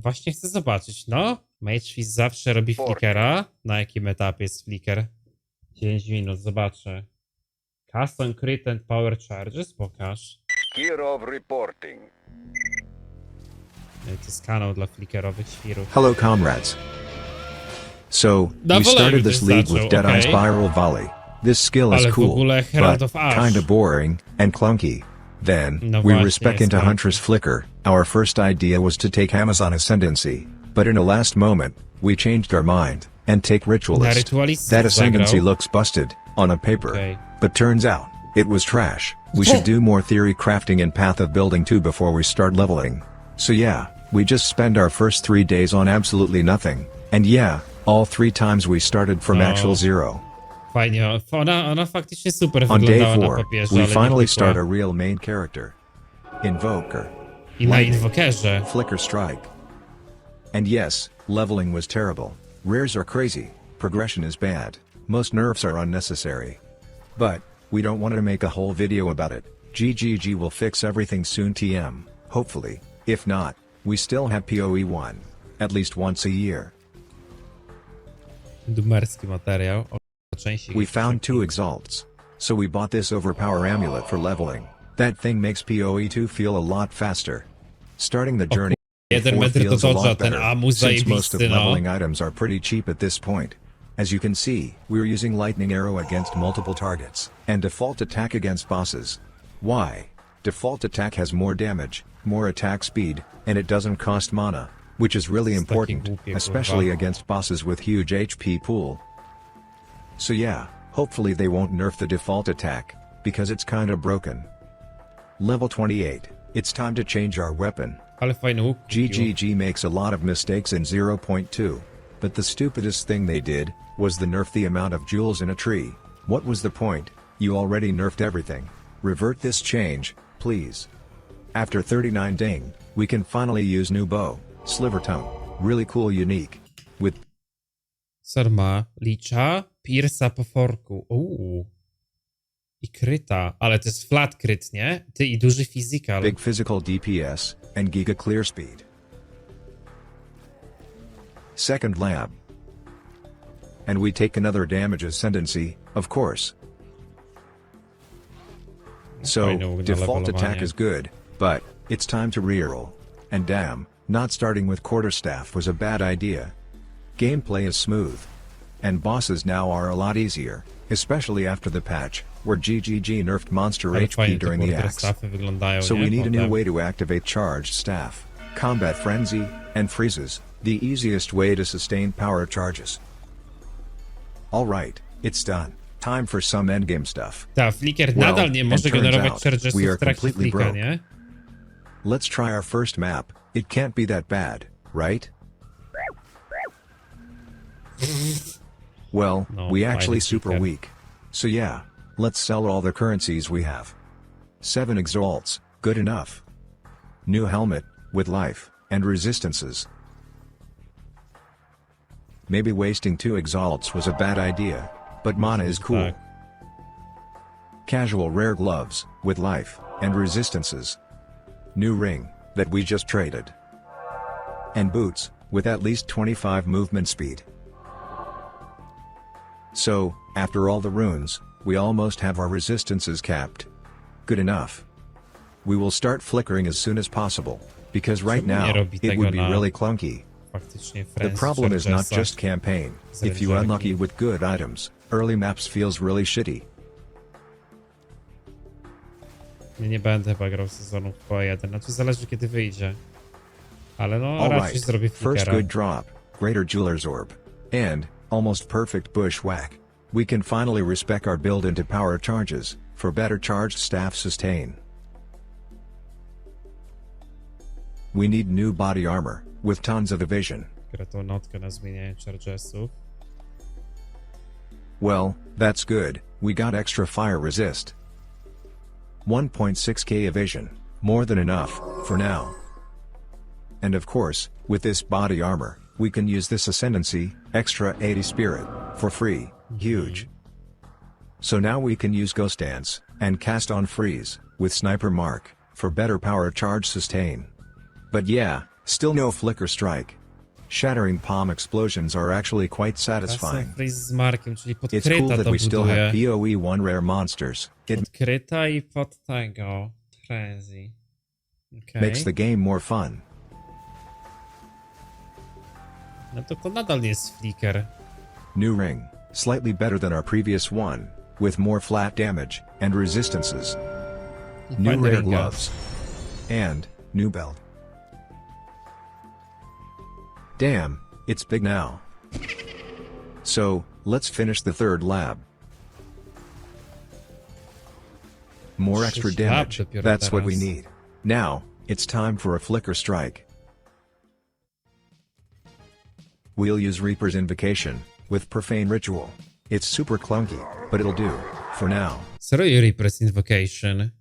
Właśnie chcę zobaczyć. No, Mage zawsze robi flickera. Na jakim etapie jest flicker? 9 minut, zobaczę. Custom crit and power charges, pokaż. Kirov reporting. No i to jest kanał dla flickerowych świrów. Hello, comrades. So, we started this league with Deadeye's viral volley. This skill is cool, but kinda boring and clunky. Then, we respec into Huntress Flicker. Our first idea was to take Amazon Ascendancy, but in a last moment, we changed our mind and take Ritualist. That Ascendancy looks busted on a paper, but turns out, it was trash. We should do more theory crafting and path of building too before we start leveling. So yeah, we just spend our first 3 days on absolutely nothing, and yeah, all 3 times we started from actual zero. Fajnie, ona faktycznie super On day wyglądała na 4, papierze, we ale finally nie start a pikła. real main character. Invoker. I na Lightning, Invokerze. Flicker Strike. And yes, leveling was terrible. Rares are crazy, progression is bad, most nerfs are unnecessary. But, we don't want to make a whole video about it. GGG will fix everything soon TM, hopefully. If not, we still have PoE 1. At least once a year. Dumerski materiał. Częściej We found 2 exalts. So we bought this overpower amulet for leveling. That thing makes PoE 2 feel a lot faster. Starting the journey jeden 4 metr do feels a dodża, lot ten better, amus since most of zajebisty, no. leveling items are pretty cheap at this point. As you can see, we're using lightning arrow against multiple targets, and default attack against bosses. Why? Default attack has more damage, more attack speed, and it doesn't cost mana, which is really important, especially against bosses with huge HP pool. So yeah, hopefully they won't nerf the default attack, because it's kinda broken. Level 28, it's time to change our weapon. Ale fajny łuk. GGG makes a lot of mistakes in 0.2, but the stupidest thing they did was the nerf the amount of jewels in a tree. What was the point? You already nerfed everything. Revert this change, please. After 39 ding, we can finally use new bow, Sliver Tongue, really cool unique. With Sarma, licza, piersa po forku. I kryta, ale to jest flat kryt, nie? Ty i duży physical. big physical DPS, and giga clear speed. Second lab. And we take another damage ascendancy, of course. So, default attack is good, but, it's time to reroll. And damn, not starting with quarterstaff was a bad idea. Gameplay is smooth. And bosses now are a lot easier, especially after the patch, where GGG nerfed monster Ale HP fajnie te during the axe. quarterstaffy wyglądają, So nie? we need a new Potem. way to activate charged staff, combat frenzy, and freezes, the easiest way to sustain power charges. Alright, it's done. Time for some endgame stuff. Ta, flicker Well, nadal nie and może turns generować out, chargesów we are w trakcie completely flika, broke. nie? Let's try our first map, it can't be that bad, right? Well, No, we actually fajny super flicker. weak. So yeah, let's sell all the currencies we have. 7 exalts, good enough. New helmet, with life, and resistances. Maybe wasting 2 exalts was a bad idea, but mana is cool. Tak. Casual rare gloves, with life, and resistances. New ring, that we just traded. And boots, with at least 25 movement speed. So, after all the runes, we almost have our resistances capped. Good enough. We will start flickering as soon as possible, because right Czemu nie now, robi it tego would be na really clunky. Faktycznie The friends problem is not chargesach. just campaign, z if you rangerki. unlucky with good items, early maps feels really shitty. Nie będę chyba grał sezonu w PoE 1, znaczy zależy kiedy wyjdzie. Ale no, raczej Alright, zrobię first flickera. good drop, Greater Jeweler's Orb. And, almost perfect bushwhack. We can finally respec our build into power charges, for better charged staff sustain. We need new body armor, with tons of evasion. Gra tą notkę na zmienianie chargesów. Well, that's good, we got extra fire resist. 1.6k evasion, more than enough, for now. And of course, with this body armor, we can use this ascendancy, extra 80 spirit, for free, huge. So now we can use Ghost Dance, and cast on freeze, with Sniper Mark, for better power charge sustain. But yeah, Still no flicker strike. Shattering palm explosions are actually quite satisfying. Freeze z Markiem, czyli It's podkryta cool that to we still have buduje. PoE 1 rare monsters. It Podkryta i pod tego. Frenzy. makes the game more fun. No to nadal nie jest flicker. New ring, slightly better than our previous one, with more flat damage and resistances. New Fajny rare ringa. gloves. And new belt. Damn, it's big now. So, let's finish the third lab. More extra Trzeci lab damage, dopiero that's what we teraz. need. Now, it's time for a flicker strike. We'll use Reaper's Invocation, with Profane Ritual. It's super clunky, but it'll do, for now. Sorry, Reaper's Invocation.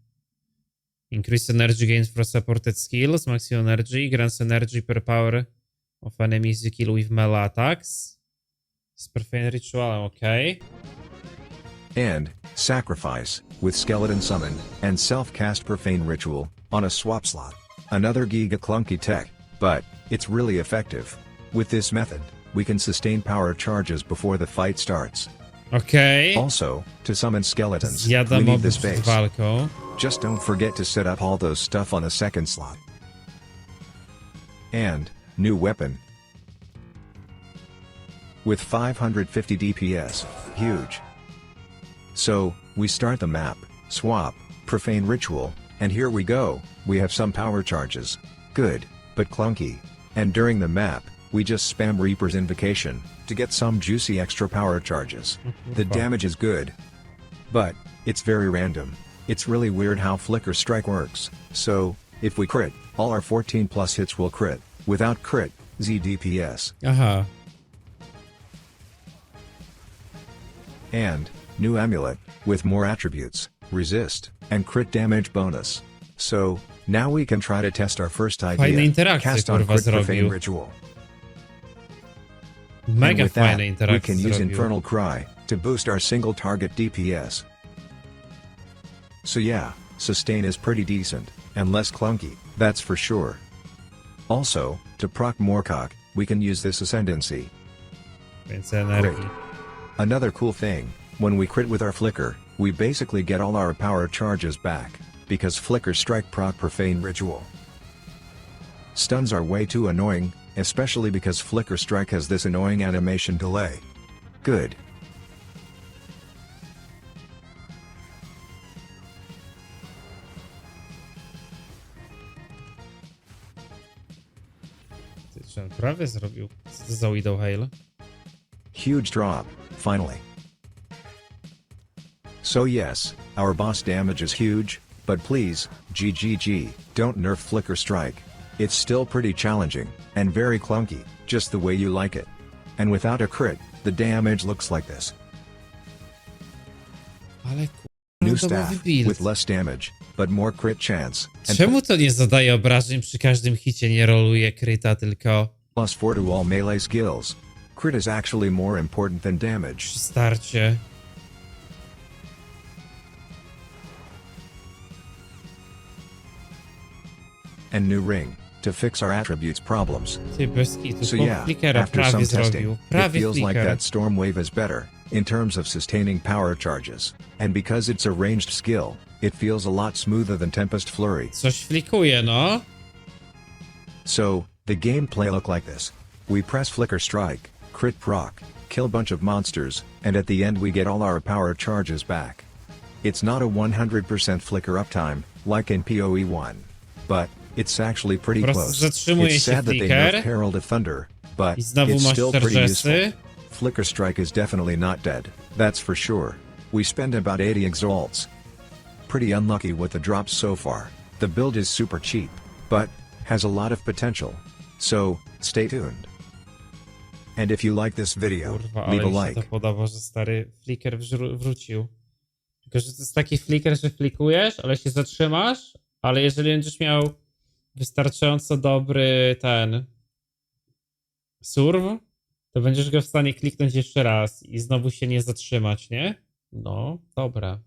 Increase energy gains for supported skills, maximum energy, grants energy per power of enemies you kill with melee attacks. Z Profane Ritualem, okej. And, Sacrifice, with Skeleton Summon, and Self-Cast Profane Ritual, on a swap slot. Another giga clunky tech, but, it's really effective. With this method, we can sustain power charges before the fight starts. Okej. Also, to summon skeletons, Zjada we need moby the przed space. walką. Just don't forget to set up all those stuff on the second slot. And, new weapon. With 550 DPS, huge. So, we start the map, swap, Profane Ritual, and here we go, we have some power charges. Good, but clunky. And during the map, we just spam Reaper's Invocation, to get some juicy extra power charges. The damage is good. But, it's very random. It's really weird how Flicker Strike works, so, if we crit, all our 14 plus hits will crit, without crit, Z DPS. Aha. And, new amulet, with more attributes, resist, and crit damage bonus. So, now we can try to test our first Fajne idea, interakcje, cast on kurwa, crit Profane zrobił. Ritual. And Mega with that, fajne we interakcje can use zrobił. Infernal Cry, to boost our single target DPS. So yeah, sustain is pretty decent, and less clunky, that's for sure. Also, to proc Moorcock, we can use this Ascendancy. Więcej energii. Another cool thing, when we crit with our Flicker, we basically get all our power charges back, because Flicker Strike proc Profane Ritual. Stuns are way too annoying, especially because Flicker Strike has this annoying animation delay. Good. Ty, czy on prawie zrobił? Co to za Widow Hail? Huge drop, finally. So yes, our boss damage is huge, but please, GGG, don't nerf Flicker Strike. It's still pretty challenging, and very clunky, just the way you like it. And without a crit, the damage looks like this. Ale New kurwa, staff, build. with less damage, but more crit chance, and Czemu to nie zadaje obrażeń przy każdym hicie, nie roluje kryta, tylko plus 4 to all melee skills. Crit is actually more important than damage. przy starcie? And new ring, to fix our attributes problems. Ty, bez kitu, So po yeah, flickera after prawie some testing, zrobił. it Prawie feels like flicker. that storm wave is better, in terms of sustaining power charges. And because it's a ranged skill, it feels a lot smoother than Tempest Flurry. Coś flikuje, no. So, the gameplay look like this. We press Flicker Strike, crit proc, kill bunch of monsters, and at the end we get all our power charges back. It's not a 100% flicker uptime, like in PoE 1. But, it's actually pretty Po prostu close. zatrzymuje It's się sad that they flicker. nerfed Herald of Thunder, but I znowu it's masz still pretty useful. czerwesy. Flicker Strike is definitely not dead, that's for sure. We spend about 80 exalts. Pretty unlucky with the drops so far. The build is super cheap, but has a lot of potential. So, stay tuned. And if you like this video, Kurwa, leave ale mi a się like. to podoba, że stary flicker wrócił. Tylko, że to jest taki flicker, że flikujesz, ale się zatrzymasz, ale jeżeli będziesz miał wystarczająco dobry ten surv, to będziesz go w stanie kliknąć jeszcze raz i znowu się nie zatrzymać, nie? No, dobra.